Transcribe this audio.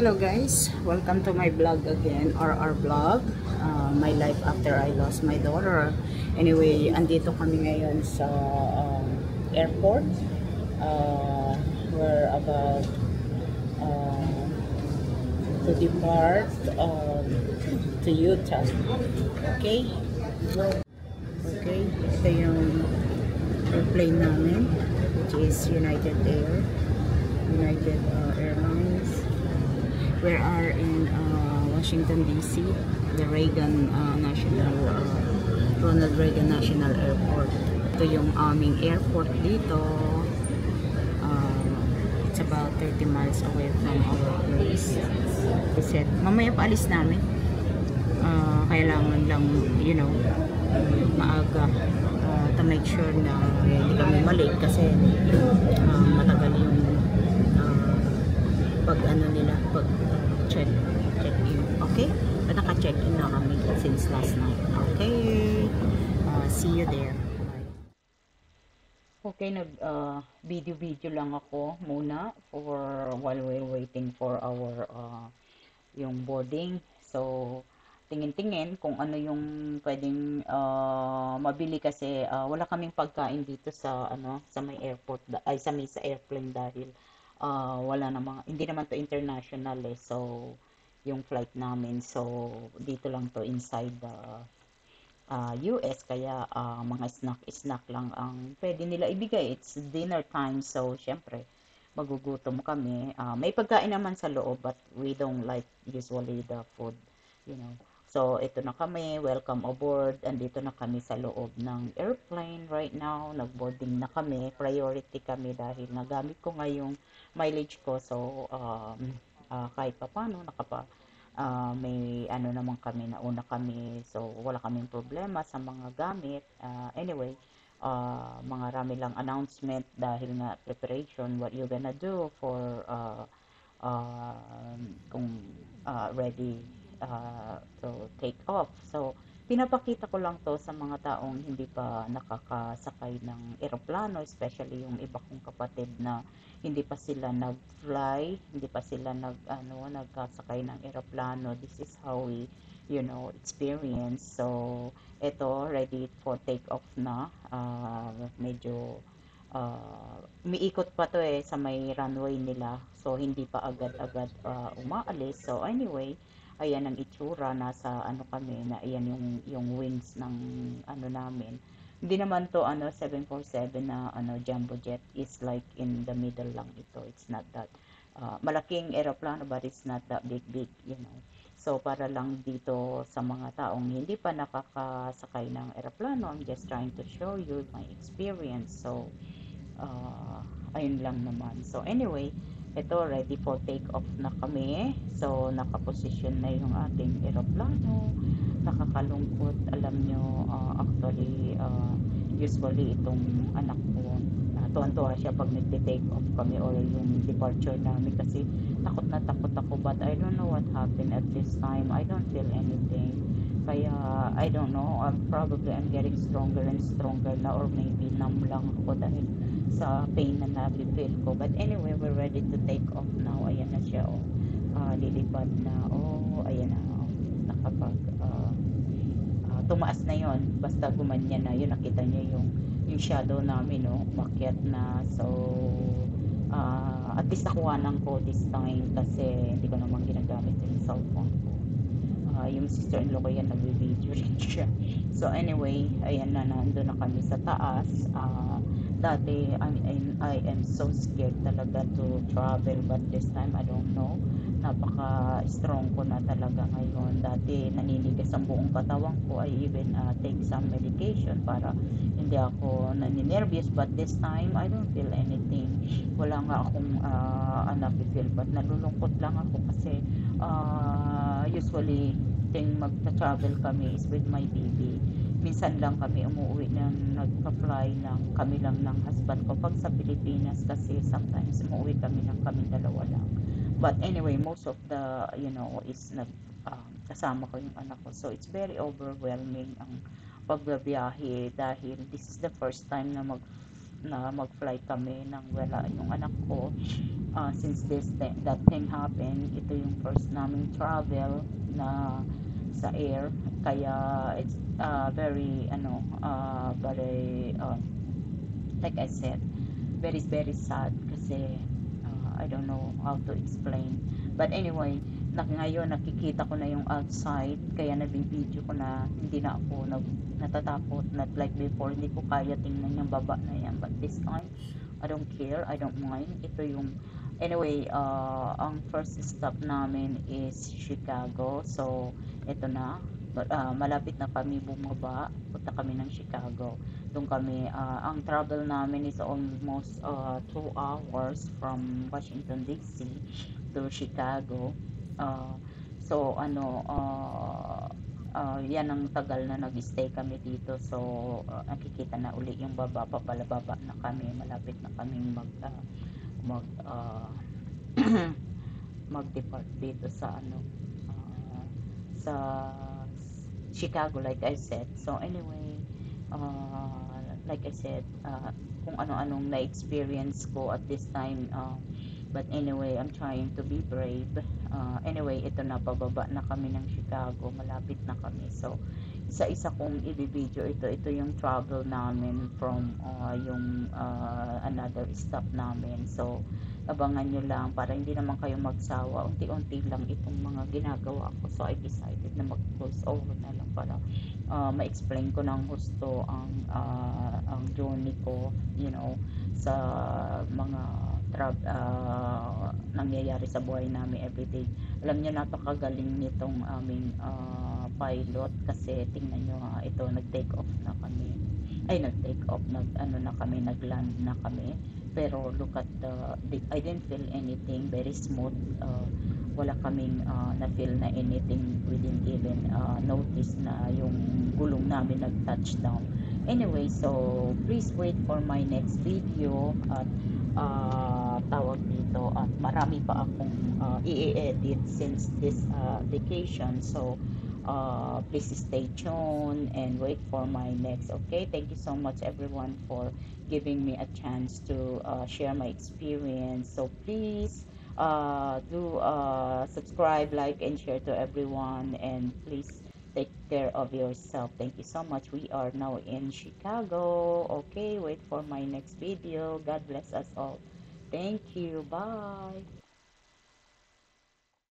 Hello guys, welcome to my vlog again, or our vlog, my life after I lost my daughter. Anyway, andito kami ngayon sa airport. We're about to depart to Utah. Okay? Okay, ito yung airplane namin, which is United Airlines. We are in Washington DC, the Ronald Reagan National Airport. Ito yung aming airport dito. It's about 30 miles away from our place. We said, mamaya paalis namin. Kailangan lang, maaga to make sure na hindi kami malate kasi matagal yung pag check in. Okay? Naka-check in na kami since last night. Okay? See you there. Bye. Okay, video lang ako muna while we're waiting for our yung boarding. So, tingin-tingin kung ano yung pwedeng mabili kasi wala kaming pagkain dito sa may airport sa airplane dahil wala namang, hindi naman to international so yung flight namin, so dito lang to inside the US, kaya mga snack lang ang pwede nila ibigay. It's dinner time, so syempre magugutom kami. May pagkain naman sa loob but we don't like usually the food, So, ito na kami, welcome aboard. Andito na kami sa loob ng airplane right now. Nag-boarding na kami. Priority kami dahil nagamit ko ngayong mileage ko. So, kahit pa paano, may naman kami, nauna kami. So, wala kaming problema sa mga gamit. Anyway, mga lang announcement dahil nga preparation, what you gonna do for kung ready to take off. So, pinapakita ko lang to sa mga taong hindi pa nakakasakay ng eroplano, especially yung iba kong kapatid na hindi pa sila nag-fly, hindi pa sila nagkasakay ng eroplano. This is how we, experience. So, ito, ready for take off na. Medyo umiikot pa to sa may runway nila. So, hindi pa agad-agad umaalis. So, anyway, ayan ang itsura, nasa kami na ayan yung wings ng namin. Hindi naman to 747 na jumbo jet, is like in the middle lang ito. It's not that malaking eroplano but it's not that big, So para lang dito sa mga taong hindi pa nakakasakay ng eroplano, I'm just trying to show you my experience. So ayun lang naman. So anyway, ito, ready for take off na kami. So nakaposisyon na yung ating eroplano. Nakakalungkot, alam nyo, actually usually itong anak ko, tuwan-tuwa siya pag nagte-take off kami or yung departure namin kasi takot na takot ako, but I don't know what happened at this time. I don't feel anything. Kaya, I don't know, probably I'm getting stronger and stronger na, or maybe numb lang ako dahil sa pain na nafe-feel ko. But anyway, we're ready to take off now. Ayan na siya, lilipad na. Ayan na, tumaas na yon, basta gumanyan na yun, nakita niyo yung shadow namin, umakyat na. So, at least nakuhanan ko this time kasi hindi ko naman ginagamit yung cellphone ko. Yung sister-in-law ko yan, nag-video rin siya. So anyway, ayan na, nandun na kami sa taas. Dati, I am so scared talaga to travel, but this time, I don't know. Napaka-strong ko na talaga ngayon. Dati, naninigas ang buong katawan ko. I even take some medication para hindi ako naninervyos, but this time, I don't feel anything. Wala nga akong nafe-feel, but nalulungkot lang ako kasi usually magta-travel kami is with my baby. Minsan lang kami umuwi ng nagpa-fly ng kami lang ng husband ko pag sa Pilipinas, kasi sometimes umuwi kami ng kami dalawa lang. But anyway, most of the is kasama ko yung anak ko. So it's very overwhelming ang pagbabiyahe dahil this is the first time na na mag-fly kami nang wala yung anak ko. Since that thing happened, ito yung first naming travel na sa air, kaya it's very like I said, very very sad kasi I don't know how to explain. But anyway, ngayon nakikita ko na yung outside, kaya nabibideo ko na, hindi na ako natatakot, not like before, hindi ko kaya tingnan yung baba na yan. But this time, I don't care, I don't mind. Ito yung, anyway, ang first stop namin is Chicago. So, ito na, malapit na kami bumaba, punta kami ng Chicago. Doon kami, ang travel namin is almost 2 hours from Washington DC to Chicago. Uh, so ano, yan ang tagal na nag-stay kami dito. So nakikita na uli yung baba, papalababa na kami, malapit na kaming mag mag-depart dito sa sa Chicago, like I said. So anyway, like I said, kung ano-anong na-experience ko at this time, but anyway, I'm trying to be brave. Anyway, ito na, pababa na kami ng Chicago, malapit na kami. So isa-isa kong i-video ito yung travel namin from yung another stop namin. So abangan nyo lang para hindi naman kayo magsawa, unti-unti lang itong mga ginagawa ko. So I decided na mag voice over na lang para ma-explain ko ng gusto ang journey ko, sa mga nangyayari sa buhay namin everyday. Alam niyo, napakagaling nitong aming pilot, kasi tingnan niyo, ito, nag-take off na kami, nag-take off, na kami, nag-land na kami. Pero look at I didn't feel anything, very smooth. Wala kaming na-feel na anything. We didn't even notice na yung gulong namin nag-touchdown. Anyway, so please wait for my next video. At tawag dito, at marami pa akong i-edit since this vacation. So please stay tuned and wait for my next. Okay, thank you so much everyone for giving me a chance to share my experience. So please do subscribe, like, and share to everyone, and please take care of yourself. Thank you so much. We are now in Chicago. Okay, wait for my next video. God bless us all. Thank you. Bye.